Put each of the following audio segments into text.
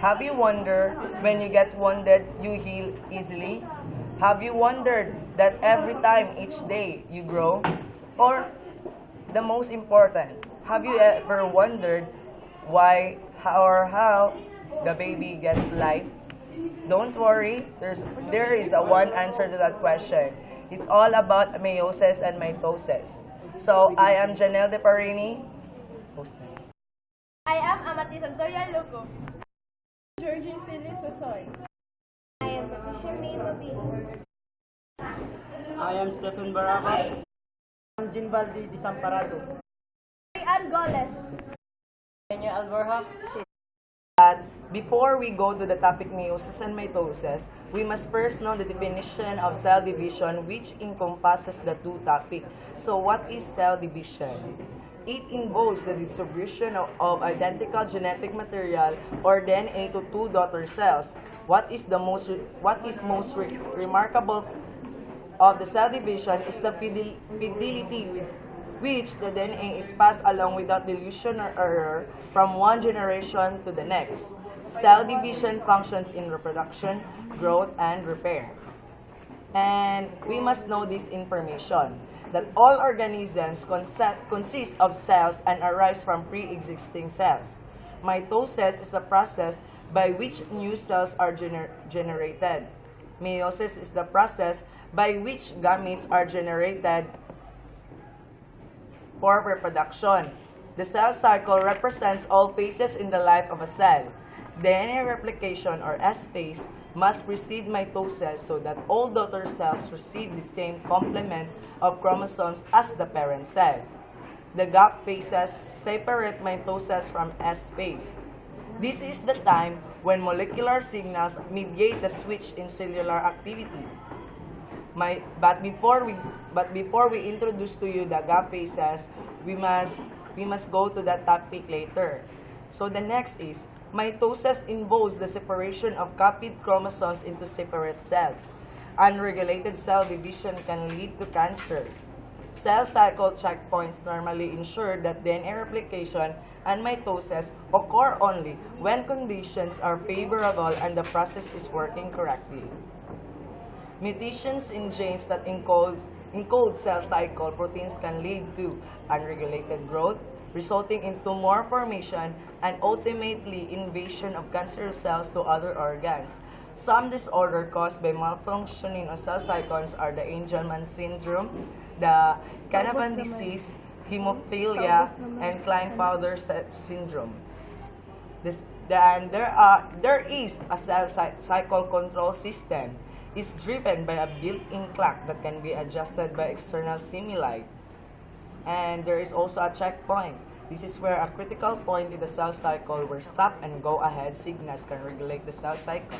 Have you wondered when you get wounded, you heal easily? Have you wondered that every time each day you grow? Or the most important, have you ever wondered why or how the baby gets life? Don't worry, there is a one answer to that question. It's all about meiosis and mitosis. So I am Janelle De Parini. I am Amati Santoya Lugo. Georgie Silis Sosoy. I am Patricia May Mabini. I am Stephen Baraba. I am Ginbaldi Disamparado. Ann Goles. Kenya Alborja. But before we go to the topic meiosis and mitosis, we must first know the definition of cell division, which encompasses the two topics. So what is cell division? It involves the distribution of identical genetic material or DNA to two daughter cells. What is most remarkable of the cell division is the fidelity with which the DNA is passed along without dilution or error from one generation to the next. Cell division functions in reproduction, growth, and repair. And we must know this information, that all organisms consist of cells and arise from pre-existing cells. Mitosis is a process by which new cells are generated. Meiosis is the process by which gametes are generated for reproduction. The cell cycle represents all phases in the life of a cell. DNA replication, or S phase, must precede mitosis so that all daughter cells receive the same complement of chromosomes as the parent cell. The gap phases separate mitosis from S phase. This is the time when molecular signals mediate the switch in cellular activity. But before we introduce to you the gap phases, we must go to that topic later. So the next is mitosis involves the separation of copied chromosomes into separate cells. Unregulated cell division can lead to cancer. Cell cycle checkpoints normally ensure that DNA replication and mitosis occur only when conditions are favorable and the process is working correctly. Mutations in genes that encode cell cycle proteins can lead to unregulated growth, resulting in tumor formation and ultimately invasion of cancerous cells to other organs. Some disorders caused by malfunctioning of cell cycles are the Angelman syndrome, the Canavan disease, hemophilia, and Klinefelter syndrome. There is a cell cycle control system. Is driven by a built-in clock that can be adjusted by external stimuli. And there is also a checkpoint. This is where a critical point in the cell cycle where stop and go ahead signals can regulate the cell cycle.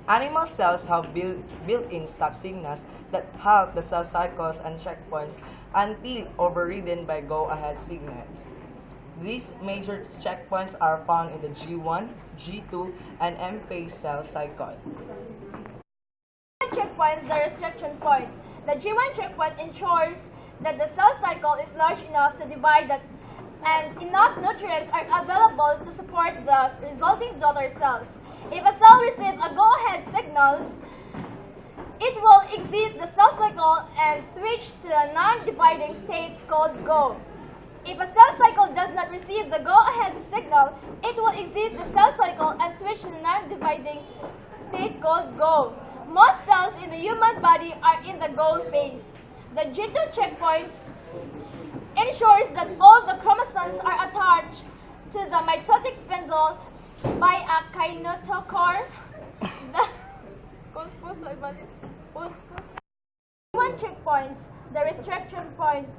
Animal cells have built-in stop signals that halt the cell cycles and checkpoints until overridden by go ahead signals. These major checkpoints are found in the G1, G2, and M phase cell cycle. Checkpoint, the restriction point. The G1 checkpoint ensures that the cell cycle is large enough to divide and enough nutrients are available to support the resulting daughter cells. If a cell receives a go-ahead signal, it will exit the cell cycle and switch to a non-dividing state called go. If a cell cycle does not receive the go-ahead signal, it will exit the cell cycle and switch to the non-dividing state called go. Most cells in the human body are in the go phase. The G2 checkpoints ensures that all the chromosomes are attached to the mitotic spindle by a kinetochore. G1 checkpoints, the restriction points.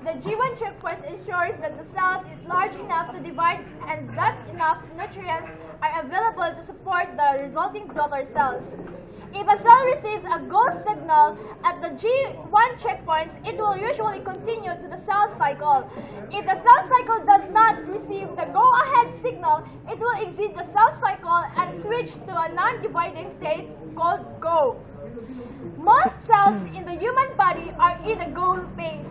The G1 checkpoint ensures that the cell is large enough to divide and that enough nutrients are available to support the resulting daughter cells. If a cell receives a go signal at the G1 checkpoints, it will usually continue to the cell cycle. If the cell cycle does not receive the go-ahead signal, it will exit the cell cycle and switch to a non-dividing state called go. Most cells in the human body are in the go phase.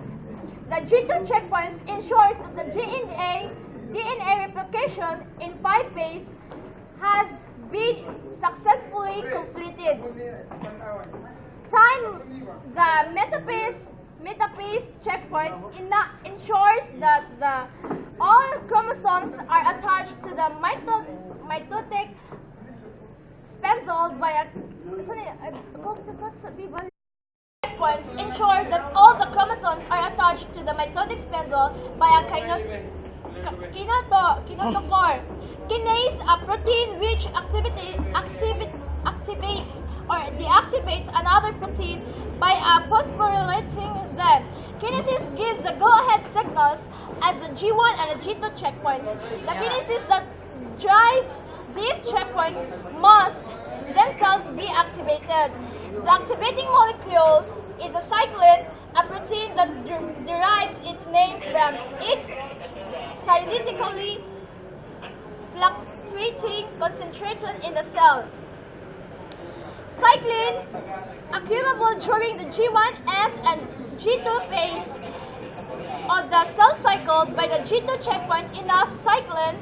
The G2 checkpoints ensures that the DNA replication in 5 phase has been successfully completed. Time the metaphase checkpoint ensures that all chromosomes are attached to the mitotic spindle by a checkpoints ensure that all the chromosomes are attached to the mitotic spindle by a kinetochore. Kinase, a protein which activates or deactivates another protein by a phosphorylating them. Kinesis gives the go-ahead signals at the G1 and the G2 checkpoints. The kinases that drive these checkpoints must themselves be activated. The activating molecule is a cyclin, a protein that derives its name from its cyclically fluctuating concentration in the cell. Cyclin, accumulable during the G1, S, and G2 phase of the cell cycle by the G2 checkpoint. Enough cyclin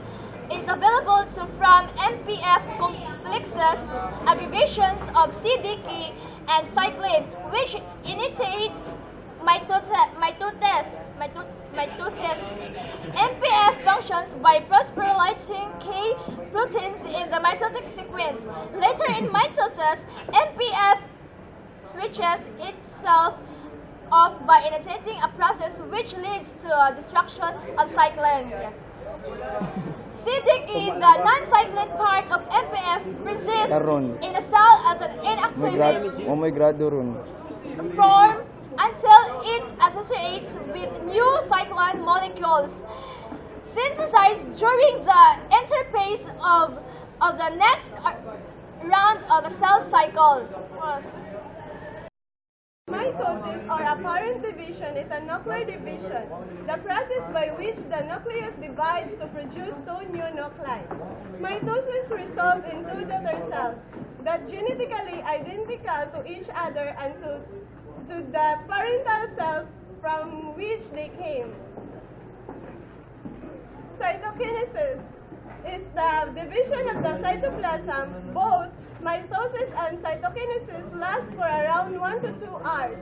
is available from MPF complexes, abbreviations of CDK and cyclin, which initiate mitosis. MPF functions by phosphorylating K proteins in the mitotic sequence. Later in mitosis, MPF switches itself off by initiating a process which leads to a destruction of cyclin. Yes. CDK, the non-cyclin part of MPF, persists in the cell as an inactivated form until it associates with new cyclin molecules synthesized during the interphase of the next round of the cell cycle. Mitosis, or apparent division, is a nuclear division, the process by which the nucleus divides to produce two new nuclei. Mitosis results in two daughter cells that genetically identical to each other and to the parental cells from which they came. Cytokinesis is the division of the cytoplasm. Both mitosis and cytokinesis last for around 1 to 2 hours.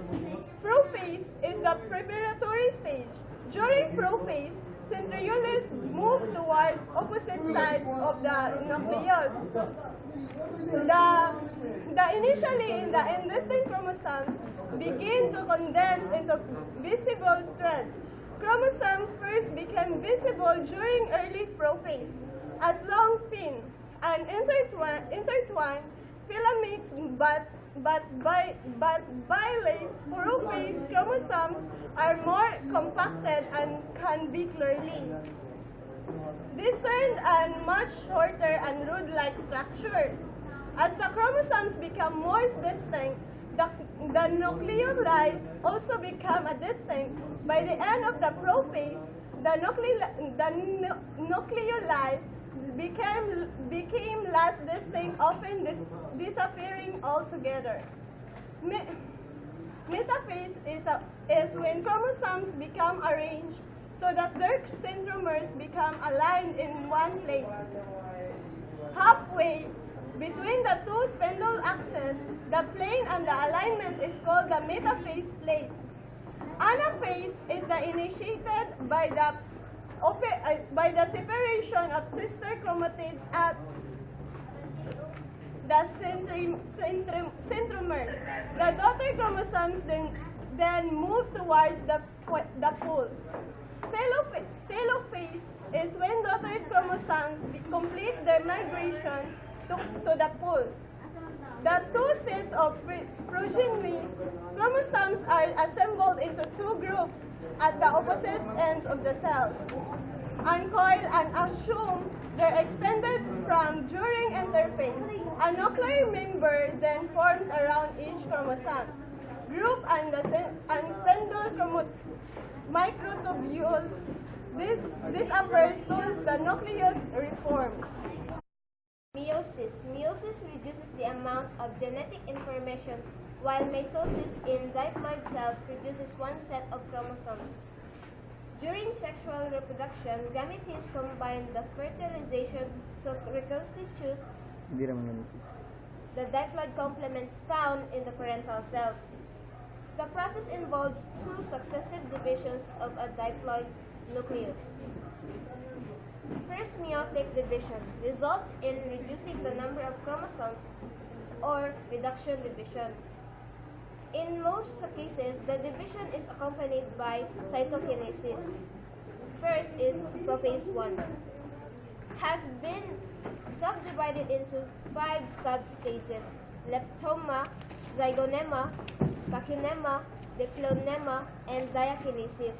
Prophase is the preparatory stage. During prophase, centrioles move towards opposite sides of the nucleus. The initially in the indistinct chromosomes begin to condense into visible threads. Chromosomes first became visible during early prophase as long thin and intertwined filaments, but by late prophase, chromosomes are more compacted and can be clearly discerned and much shorter and root-like structure. As the chromosomes become more distinct, the nucleoli also become distinct. By the end of the prophase, the nucleoli became less distinct, often disappearing altogether. Metaphase is when chromosomes become arranged so that their centromeres become aligned in one place. Halfway between the two spindle axes, the plane and the alignment is called the metaphase plate. Anaphase is initiated by the separation of sister chromatids at the centromeres. The daughter chromosomes then move towards the poles. Telophase is when daughter chromosomes complete their migration to the poles. The two sets of progeny chromosomes are assembled into two groups at the opposite ends of the cells. Uncoil and assume they're extended from during interphase. A nuclear member then forms around each chromosome group and spindle microtubules. This occurs soon the nucleus reforms. Meiosis. Meiosis reduces the amount of genetic information, while mitosis in diploid cells produces one set of chromosomes. During sexual reproduction, gametes combine the fertilization to reconstitute the diploid complement found in the parental cells. The process involves two successive divisions of a diploid nucleus. First meiotic division results in reducing the number of chromosomes or reduction division. In most cases, the division is accompanied by cytokinesis. First is prophase 1. Has been subdivided into 5 substages: leptoma, zygonema, pachinema, diplonema, and diakinesis.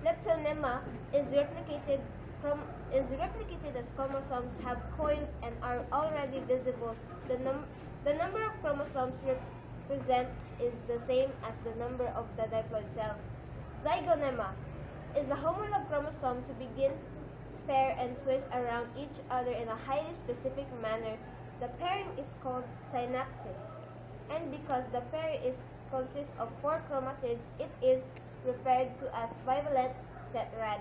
Leptonema is replicated as chromosomes have coiled and are already visible. The number of chromosomes represent is the same as the number of the diploid cells. Zygonema is a homolog chromosome to begin, pair, and twist around each other in a highly specific manner. The pairing is called synapsis, and because the pair consists of 4 chromatids, it is referred to as bivalent tetrad.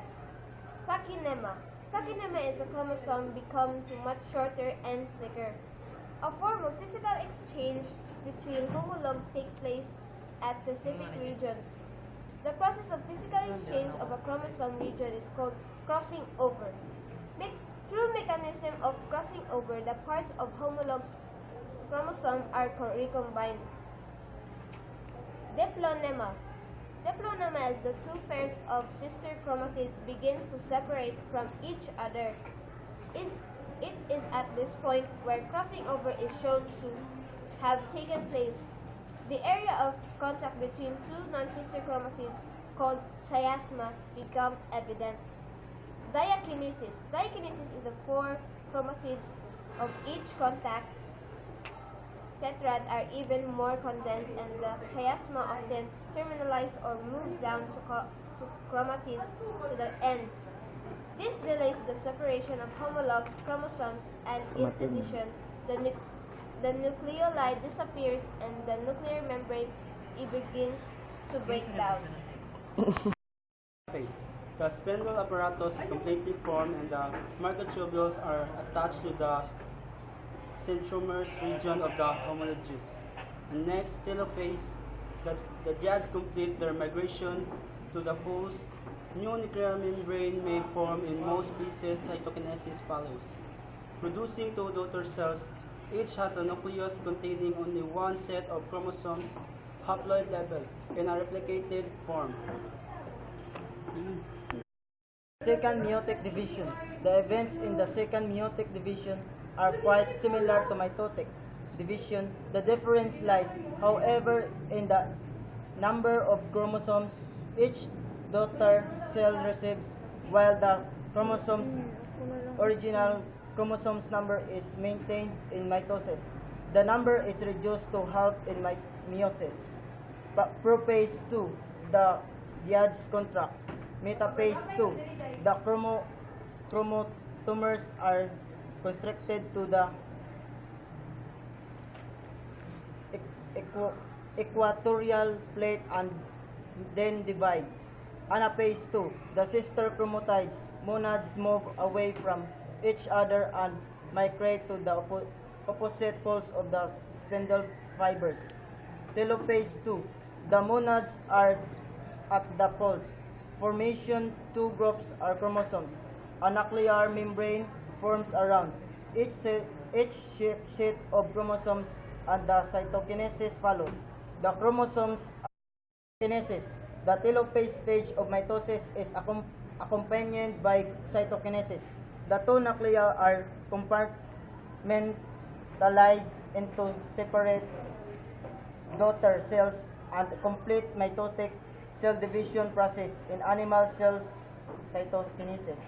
Pachinema. Pachinema is a chromosome become much shorter and thicker. A form of physical exchange between homologs take place at specific regions. The process of physical exchange of a chromosome region is called crossing over. Through mechanism of crossing over, the parts of homologous chromosome are recombined. Diplonema. Diplonema is the 2 pairs of sister chromatids begin to separate from each other. It is at this point where crossing over is shown to have taken place. The area of contact between 2 non-sister chromatids, called chiasma, become evident. Diakinesis. Diakinesis is the 4 chromatids of each contact tetrad are even more condensed, and the chiasma often terminalize or move down to chromatids to the ends. This delays the separation of homologous chromosomes, and in addition, the nucleoli disappears and the nuclear membrane begins to break down. Phase. The spindle apparatus is completely formed and the microtubules are attached to the centromer's region of the homologus. And next, telophase. The dyads complete their migration to the foals. New nuclear membrane may form in most species. Cytokinesis follows, producing 2 daughter cells. Each has a nucleus containing only 1 set of chromosomes, haploid level, in a replicated form. Second meiotic division. The events in the second meiotic division are quite similar to mitotic division. The difference lies, however, in the number of chromosomes each daughter cell receives, while the original chromosomes number is maintained in mitosis. The number is reduced to half in meiosis. Prophase 2, the dyads contract. Metaphase 2, the chromotomers are constricted to the equatorial plate and then divide. Anaphase 2, the sister chromatids monads move away from each other and migrate to the opposite poles of the spindle fibers. Telophase 2, the monads are at the poles. Formation: 2 groups are chromosomes. A nuclear membrane forms around each sheet of chromosomes, and the cytokinesis follows. The chromosomes kinesis. The telophase stage of mitosis is accompanied by cytokinesis. The 2 nuclei are compartmentalized into separate daughter cells, and complete mitotic cell division process in animal cells. Cytokinesis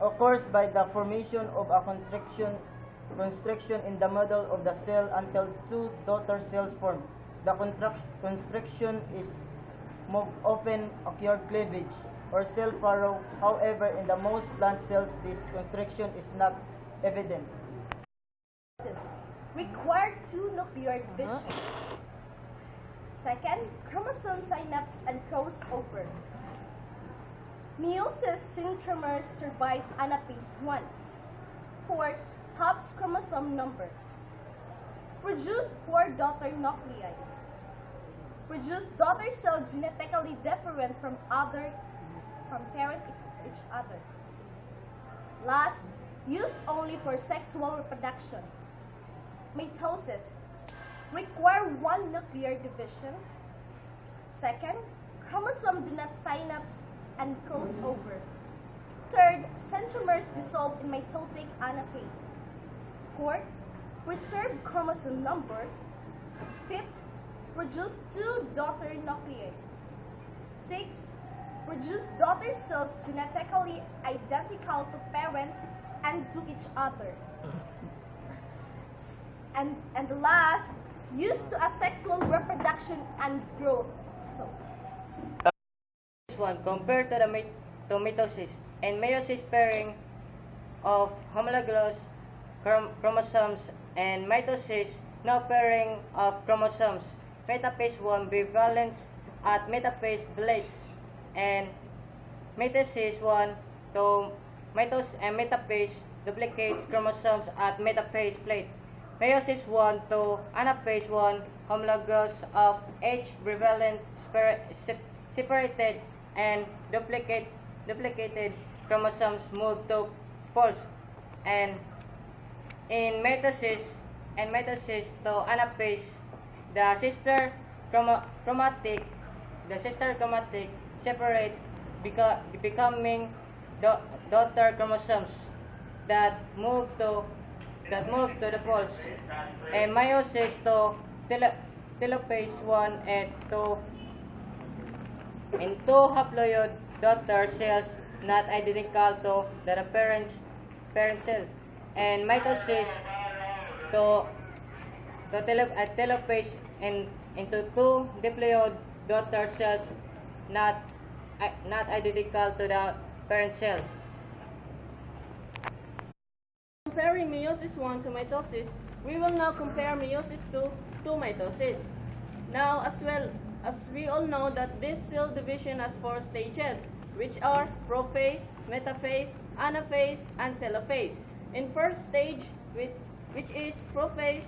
occurs by the formation of a constriction in the middle of the cell until 2 daughter cells form. The constriction is often occurred cleavage or cell furrow. However, in the most plant cells, this constriction is not evident. Required 2 nuclear division. Second, chromosome synapse and crossover. Meiosis centromeres survive anaphase 1. Fourth, Hobbs chromosome number. Produce 4 daughter nuclei. Produce daughter cells genetically different from parent each other. Last, used only for sexual reproduction. Mitosis. Require 1 nuclear division. Second, chromosome do not synapse and crossover. Third, centromeres dissolve in mitotic anaphase. Fourth, preserve chromosome number. Fifth, produce 2 daughter nuclei. Sixth, produce daughter cells genetically identical to parents and to each other. And the last, used to asexual reproduction and growth. So, This one compared to to mitosis and meiosis pairing of homologous chromosomes and mitosis no pairing of chromosomes. Metaphase 1 bivalence at metaphase plates and metaphase 1 to metaphase duplicates chromosomes at metaphase plate. Meiosis 1 to anaphase 1 homologous of H bivalent separated and duplicated chromosomes move to poles, and in mitosis to anaphase the sister chromatic separate becoming daughter chromosomes that move to the poles, and meiosis to telophase 1 and 2 haploid daughter cells not identical to the parent cells, and mitosis to telophase into 2 diploid daughter cells not identical to the parent cell. Comparing meiosis 1 to mitosis, we will now compare meiosis 2 to mitosis. Now, as we all know that this cell division has 4 stages, which are prophase, metaphase, anaphase, and telophase. In first stage, which is prophase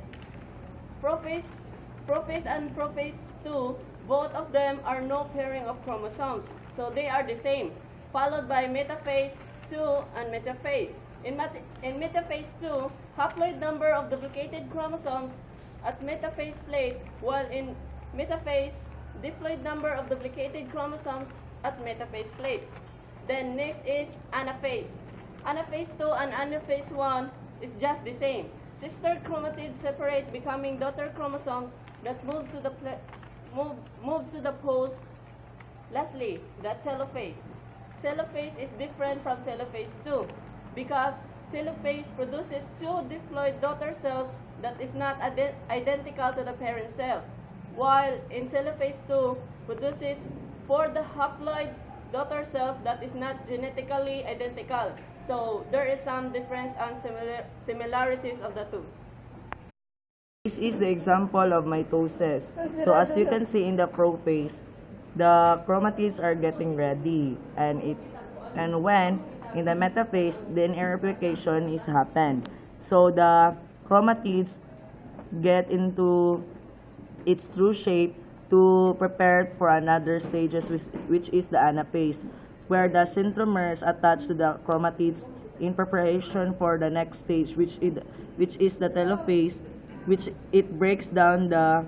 and prophase 2, both of them are no pairing of chromosomes, so they are the same, followed by metaphase 2 and metaphase. In metaphase 2, haploid number of duplicated chromosomes at metaphase plate, while in metaphase, diploid number of duplicated chromosomes at metaphase plate. Then next is anaphase. Anaphase 2 and anaphase 1 is just the same. Sister chromatids separate, becoming daughter chromosomes that moves to the poles. Lastly, the telophase. Telophase is different from telophase 2 because telophase produces 2 diploid daughter cells that is not identical to the parent cell, while in telophase 2 produces 4 haploid daughter cells that is not genetically identical. So there is some difference and similarities of the two. This is the example of mitosis. So as you can see in the prophase, the chromatids are getting ready, and when in the metaphase, DNA replication is happened. So the chromatids get into its true shape to prepare for another stages, which is the anaphase, where the centromeres attach to the chromatids in preparation for the next stage, which is the telophase, which it breaks down the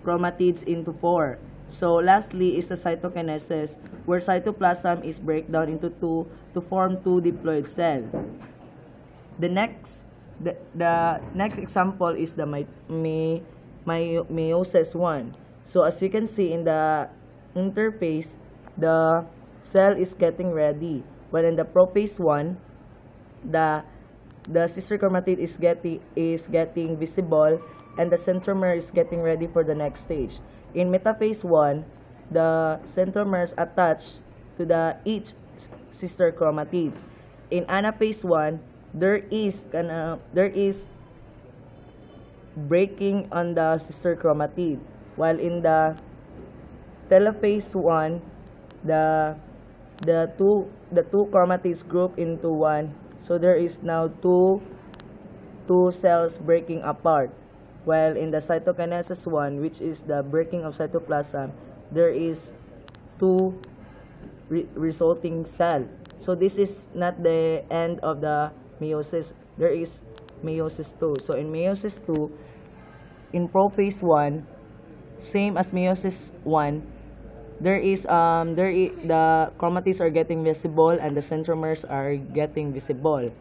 chromatids into 4. So lastly is the cytokinesis, where cytoplasm is breakdown into 2 to form 2 diploid cell. The next example is the meiosis 1. So as you can see in the interface, the cell is getting ready. But in the prophase 1, the sister chromatid is getting visible, and the centromere is getting ready for the next stage. In metaphase 1, the centromeres attach to each sister chromatids. In anaphase 1, there is breaking on the sister chromatid, while in the telophase 1, the two chromatids group into one. So there is now two cells breaking apart. While in the cytokinesis 1, which is the breaking of cytoplasm, there is two resulting cell. So this is not the end of the meiosis. There is meiosis 2. So in meiosis 2, in prophase 1, same as meiosis 1, the chromatids are getting visible and the centromeres are getting visible.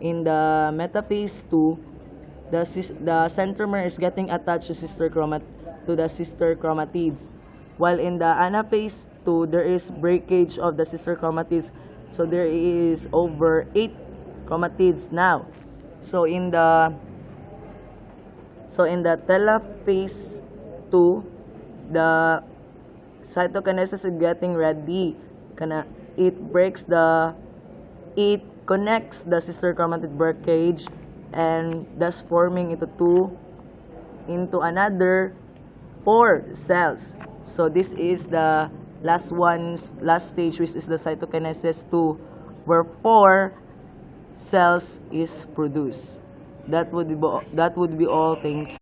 In the metaphase 2, the centromere is getting attached to the sister chromatids. While in the anaphase 2, there is breakage of the sister chromatids. So there is over 8 chromatids now. So in the telophase 2, the cytokinesis is getting ready. It connects the sister chromatid breakage and thus forming into another 4 cells. So this is the last stage, which is the cytokinesis 2, where 4 cells is produced. That would be all. Thank you.